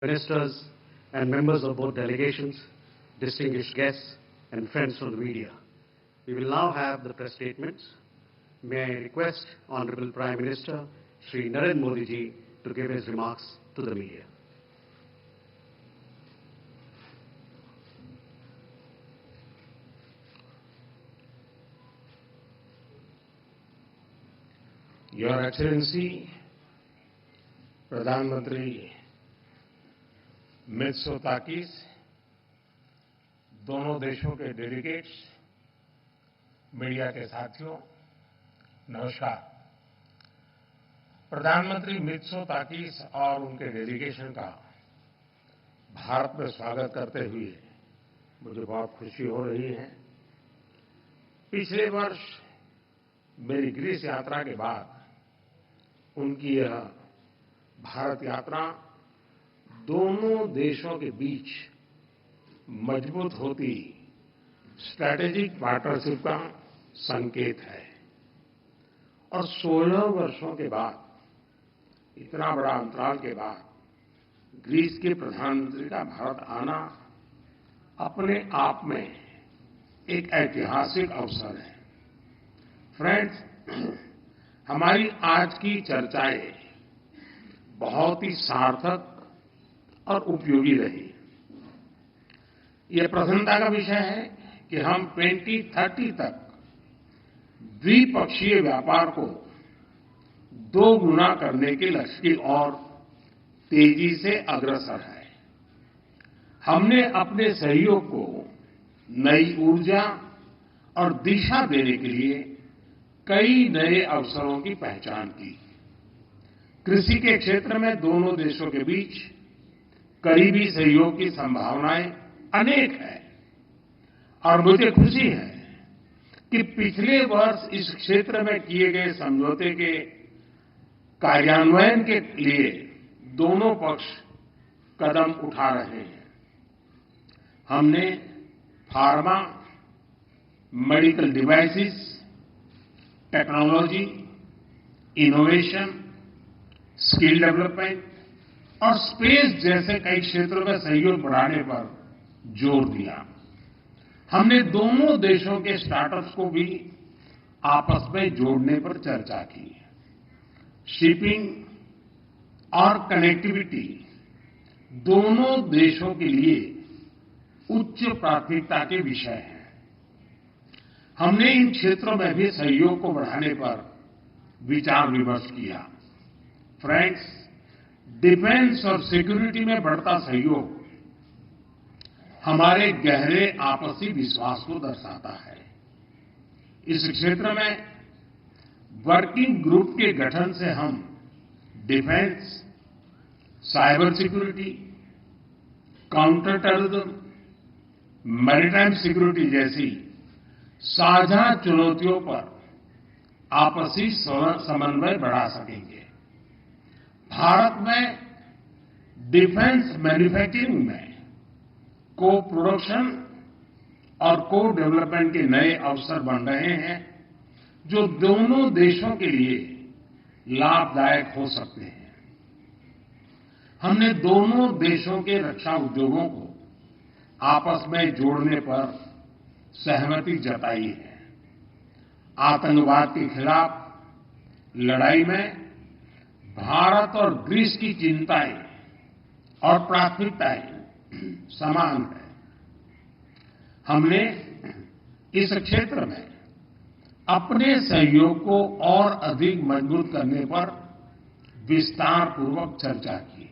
ministers, and members of both delegations, distinguished guests, and friends from the media. We will now have the press statements. May I request Honorable Prime Minister Shri Narendra Modi ji to give his remarks to the media. Your Excellency, प्रधानमंत्री mitsotakis, दोनों देशों के delegates, media के साथियों, नमस्कार। प्रधानमंत्री mitsotakis और उनके डेलीगेशन का भारत में स्वागत करते हुए मुझे बहुत खुशी हो रही है। पिछले वर्ष मेरी ग्रीस यात्रा के बाद उनकी यह भारत यात्रा दोनों देशों के बीच मजबूत होती स्ट्रैटेजिक पार्टनरशिप का संकेत है और 16 वर्षों के बाद, इतना बड़ा अंतराल के बाद ग्रीस के प्रधानमंत्री का भारत आना अपने आप में एक ऐतिहासिक अवसर है। फ्रेंड्स, हमारी आज की चर्चाएं बहुत ही सार्थक और उपयोगी रही। यह प्रसन्नता का विषय है कि हम 2030 तक द्विपक्षीय व्यापार को 2 गुना करने के लक्ष्य की ओर तेजी से अग्रसर है। हमने अपने सहयोग को नई ऊर्जा और दिशा देने के लिए कई नए अवसरों की पहचान की। कृषि के क्षेत्र में दोनों देशों के बीच करीबी सहयोग की संभावनाएं अनेक हैं और मुझे खुशी है कि पिछले वर्ष इस क्षेत्र में किए गए समझौते के कार्यान्वयन के लिए दोनों पक्ष कदम उठा रहे हैं। हमने pharma, medical devices, technology, innovation, skill development और स्पेस जैसे कई क्षेत्रों में सहयोग बढ़ाने पर जोर दिया। हमने दोनों देशों के स्टार्टअप्स को भी आपस में जोड़ने पर चर्चा की। शिपिंग और कनेक्टिविटी दोनों देशों के लिए उच्च प्राथमिकता के विषय हैं। हमने इन क्षेत्रों में भी सहयोग को बढ़ाने पर विचार विमर्श किया। फ्रेंड्स, डिफेंस और सिक्योरिटी में बढ़ता सहयोग हमारे गहरे आपसी विश्वास को दर्शाता है। इस क्षेत्र में वर्किंग ग्रुप के गठन से हम defence, cyber security, counter terrorism, maritime security जैसी साझा चुनौतियों पर आपसी समन्वय बढ़ा सकेंगे। भारत में डिफेंस मैन्युफैक्चरिंग में को प्रोडक्शन और को डेवलपमेंट के नए अवसर बन रहे हैं जो दोनों देशों के लिए लाभदायक हो सकते हैं। हमने दोनों देशों के रक्षा उद्योगों को आपस में जोड़ने पर सहमति जताई है। आतंकवाद के खिलाफ लड़ाई में भारत और ग्रीस की चिंताएं और प्राथमिकताएं समान है। हमने इस क्षेत्र में अपने सहयोग को और अधिक मजबूत करने पर विस्तार पूर्वक चर्चा की।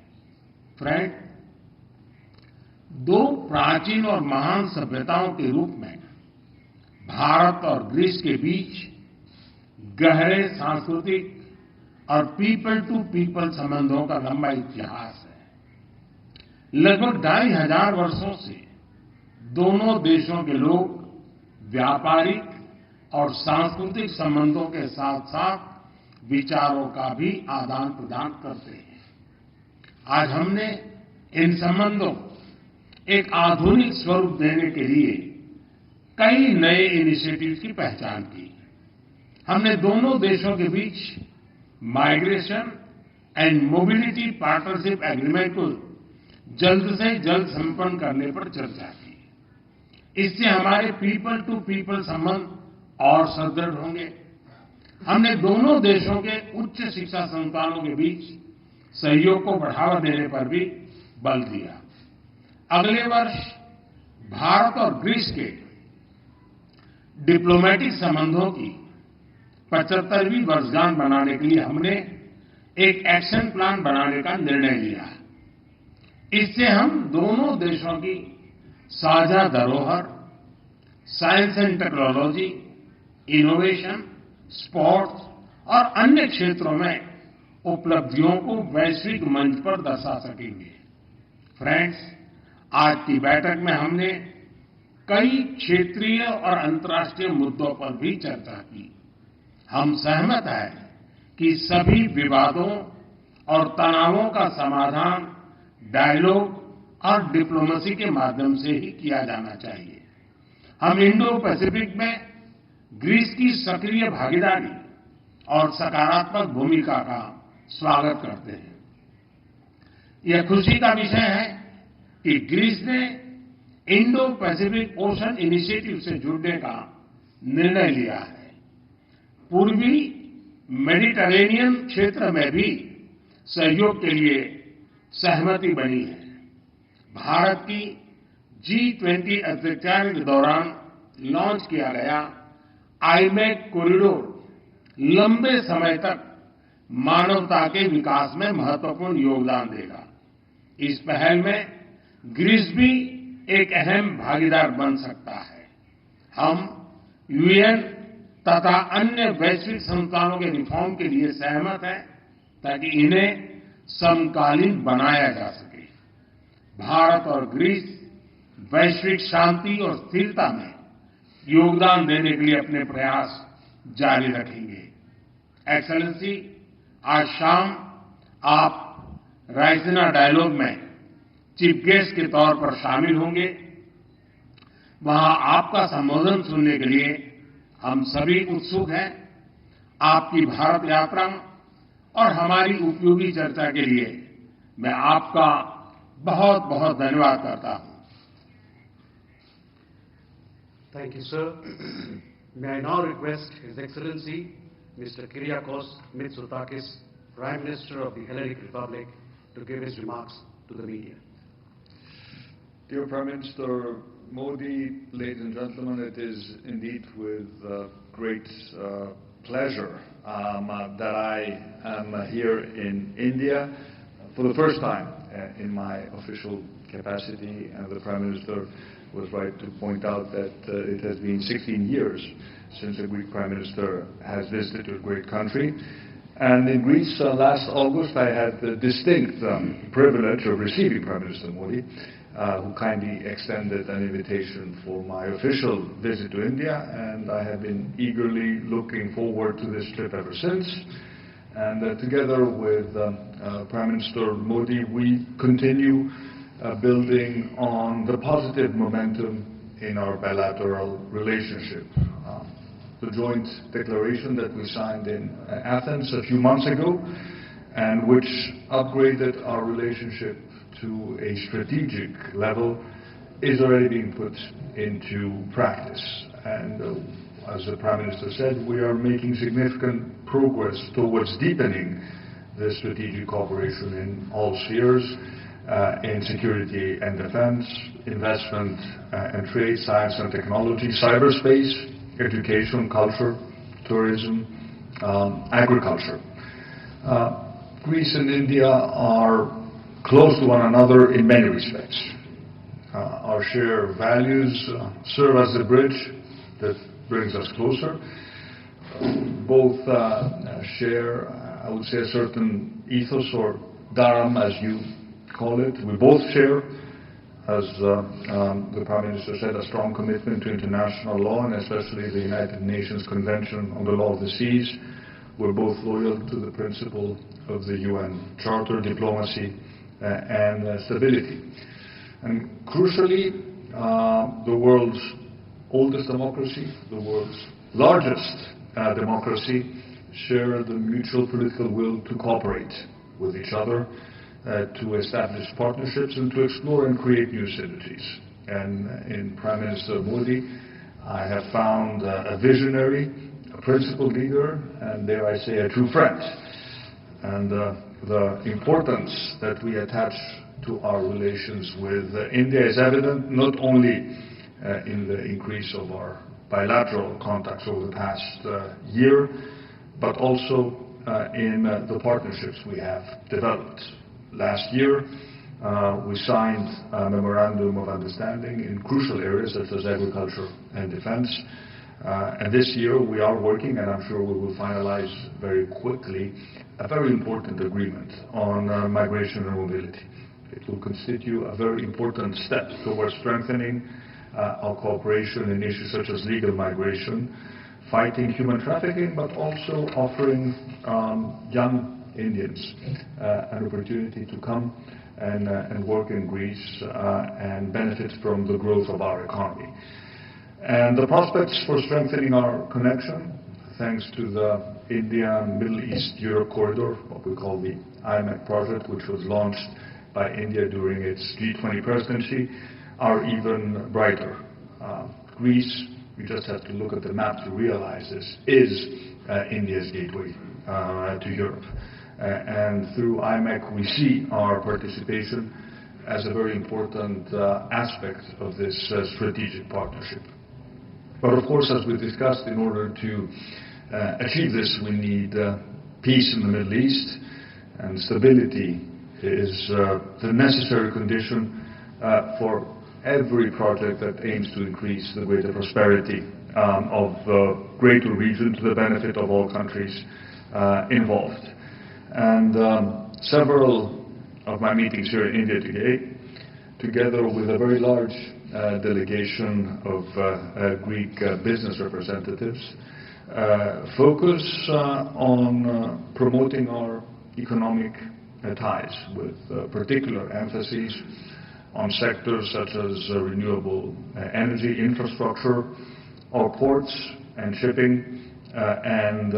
फ्रेंड, 2 प्राचीन और महान सभ्यताओं के रूप में भारत और ग्रीस के बीच गहरे सांस्कृतिक और पीपल टू पीपल संबंधों का लंबा इतिहास है। लगभग 2500 वर्षों से दोनों देशों के लोग व्यापारिक और सांस्कृतिक संबंधों के साथ साथ विचारों का भी आदान प्रदान करते हैं। आज हमने इन संबंधों को एक आधुनिक स्वरूप देने के लिए कई नए इनिशिएटिव्स की पहचान की। हमने दोनों देशों के बीच migration and mobility partnership agreement को जल्द से जल्द संपन्न करने पर चर्चा की। इससे हमारे पीपल टू पीपल संबंध और सुदृढ़ होंगे। हमने दोनों देशों के उच्च शिक्षा संस्थानों के बीच सहयोग को बढ़ावा देने पर भी बल दिया। अगले वर्ष भारत और ग्रीस के डिप्लोमेटिक संबंधों की 75वीं वर्षगांठ मनाने के लिए हमने एक एक्शन प्लान बनाने का निर्णय लिया। इससे हम दोनों देशों की साझा धरोहर, science and technology, innovation, sports और अन्य क्षेत्रों में उपलब्धियों को वैश्विक मंच पर दर्शा सकेंगे। फ्रेंड्स, आज की बैठक में हमने कई क्षेत्रीय और अंतर्राष्ट्रीय मुद्दों पर भी चर्चा की। हम सहमत हैं कि सभी विवादों और तनावों का समाधान डायलॉग और डिप्लोमेसी के माध्यम से ही किया जाना चाहिए। हम इंडो पैसिफिक में ग्रीस की सक्रिय भागीदारी और सकारात्मक भूमिका का स्वागत करते हैं। यह खुशी का विषय है कि ग्रीस ने इंडो पैसिफिक ओशन इनिशिएटिव से जुड़ने का निर्णय लिया है। पूर्वी मेडिटरेनियन क्षेत्र में भी सहयोग के लिए सहमति बनी है। भारत की G20 अध्यक्षता के दौरान लॉन्च किया गया आईमेक कॉरिडोर लंबे समय तक मानवता के विकास में महत्वपूर्ण योगदान देगा। इस पहल में ग्रीस भी एक अहम भागीदार बन सकता है। हम यूएन तथा अन्य वैश्विक संस्थानों के रिफॉर्म के लिए सहमत हैं ताकि इन्हें समकालीन बनाया जा सके। भारत और ग्रीस वैश्विक शांति और स्थिरता में योगदान देने के लिए अपने प्रयास जारी रखेंगे। एक्सेलेंसी, आज शाम आप रायसीना डायलॉग में चीफ गेस्ट के तौर पर शामिल होंगे। वहां आपका संबोधन सुनने के लिए हम सभी उत्सुक हैं। आपकी भारत यात्रा और हमारी उपयोगी चर्चा के लिए मैं आपका बहुत बहुत धन्यवाद करता हूं। Thank you, sir. May I now request His Excellency, Mr. Kyriakos Mitsotakis, Prime Minister of the Hellenic Republic, to give his remarks to the media. Dear Prime Minister Modi, ladies and gentlemen, it is indeed with great pleasure that I am here in India for the first time in my official capacity, and the Prime Minister was right to point out that it has been 16 years since a Greek Prime Minister has visited a great country. And in Greece, last August, I had the distinct privilege of receiving Prime Minister Modi, who kindly extended an invitation for my official visit to India, and I have been eagerly looking forward to this trip ever since. And together with Prime Minister Modi, we continue building on the positive momentum in our bilateral relationship. The joint declaration that we signed in Athens a few months ago, and which upgraded our relationship to a strategic level, is already being put into practice. And as the Prime Minister said, we are making significant progress towards deepening the strategic cooperation in all spheres, in security and defense, investment and trade, science and technology, cyberspace, education, culture, tourism, agriculture. Greece and India are close to one another in many respects. Our shared values serve as the bridge that brings us closer. Both share, I would say, a certain ethos, or dharam as you call it. We both share, as the Prime Minister said, a strong commitment to international law, and especially the United Nations Convention on the Law of the Seas. We're both loyal to the principle of the UN Charter, diplomacy and stability. And crucially, the world's oldest democracy, the world's largest democracy, share the mutual political will to cooperate with each other to establish partnerships and to explore and create new synergies. And in Prime Minister Modi, I have found a visionary, a principled leader, and dare I say, a true friend. And the importance that we attach to our relations with India is evident not only in the increase of our bilateral contacts over the past year, but also in the partnerships we have developed. Last year, we signed a memorandum of understanding in crucial areas such as agriculture and defense. And this year we are working, and I'm sure we will finalize very quickly, a very important agreement on migration and mobility. It will constitute a very important step towards strengthening our cooperation in issues such as legal migration, fighting human trafficking, but also offering young Indians an opportunity to come and work in Greece and benefit from the growth of our economy. And the prospects for strengthening our connection, thanks to the India Middle East Europe corridor, what we call the IMEC project, which was launched by India during its G20 presidency, are even brighter. Greece, we just have to look at the map to realize this, is India's gateway to Europe. And through IMEC, we see our participation as a very important aspect of this strategic partnership. But of course, as we discussed, in order to achieve this, we need peace in the Middle East, and stability is the necessary condition for every project that aims to increase the greater prosperity of the greater region to the benefit of all countries involved. And several of my meetings here in India today, together with a very large delegation of Greek business representatives, focus on promoting our economic ties, with particular emphasis on sectors such as renewable energy infrastructure, our ports and shipping, and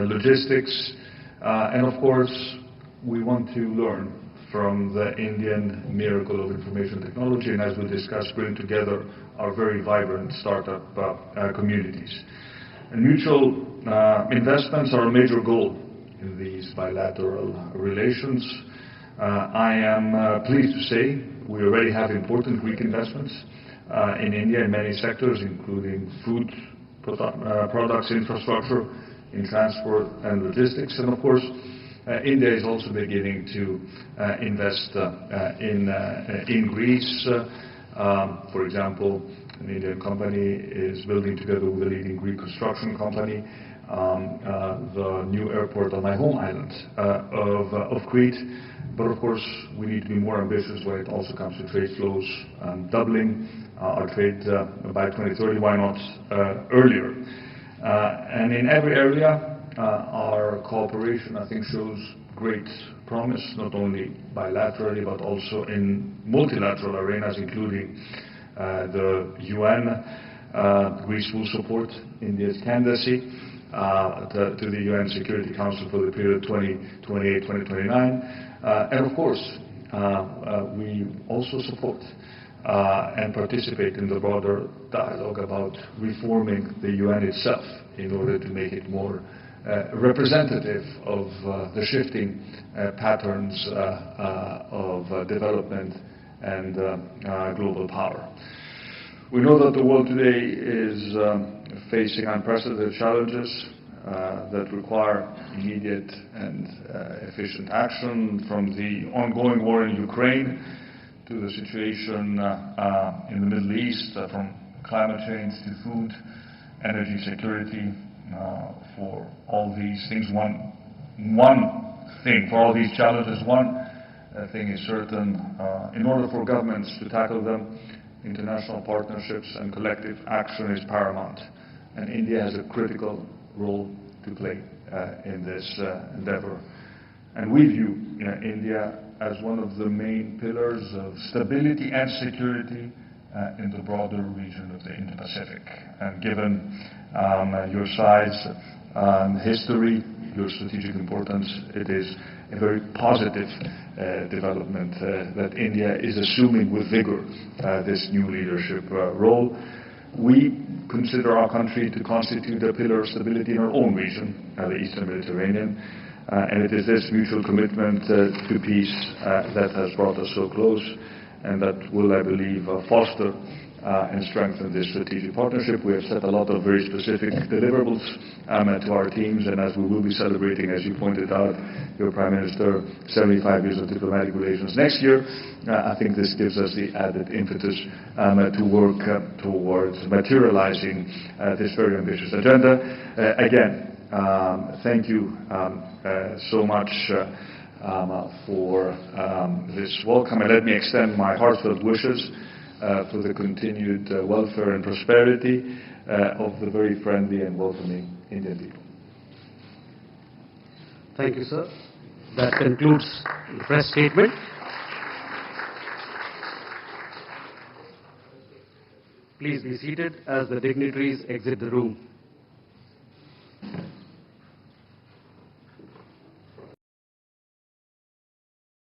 logistics. And of course, we want to learn from the Indian miracle of information technology, and as we discussed, bring together our very vibrant startup communities. And mutual investments are a major goal in these bilateral relations. I am pleased to say we already have important Greek investments in India in many sectors, including food products, infrastructure, in transport and logistics. And of course, India is also beginning to invest in Greece. For example, an Indian company is building, together with a leading Greek construction company, the new airport on my home island of Crete. But of course, we need to be more ambitious when it also comes to trade flows, doubling our trade by 2030, why not earlier? And in every area, our cooperation, I think, shows great promise, not only bilaterally, but also in multilateral arenas, including the UN. Greece will support India's candidacy to the UN Security Council for the period 2028-2029. And of course, we also support and participate in the broader dialogue about reforming the UN itself in order to make it more representative of the shifting patterns of development and global power. We know that the world today is facing unprecedented challenges that require immediate and efficient action, from the ongoing war in Ukraine to the situation in the Middle East, from climate change to food, energy security. For all these things, for all these challenges, one thing is certain: in order for governments to tackle them, international partnerships and collective action is paramount. And India has a critical role to play in this endeavor. And we view India as one of the main pillars of stability and security in the broader region of the Indo-Pacific. And given your size, history, your strategic importance, it is a very positive development that India is assuming with vigor this new leadership role. We consider our country to constitute a pillar of stability in our own region, the Eastern Mediterranean, and it is this mutual commitment to peace that has brought us so close, and that will, I believe, foster and strengthen this strategic partnership. We have set a lot of very specific deliverables to our teams, and as we will be celebrating, as you pointed out, your Prime Minister, 75 years of diplomatic relations next year, I think this gives us the added impetus to work towards materializing this very ambitious agenda. Again, thank you so much for this welcome, and let me extend my heartfelt wishes for the continued welfare and prosperity of the very friendly and welcoming Indian people. Thank you, sir. That concludes the press statement. Please be seated as the dignitaries exit the room.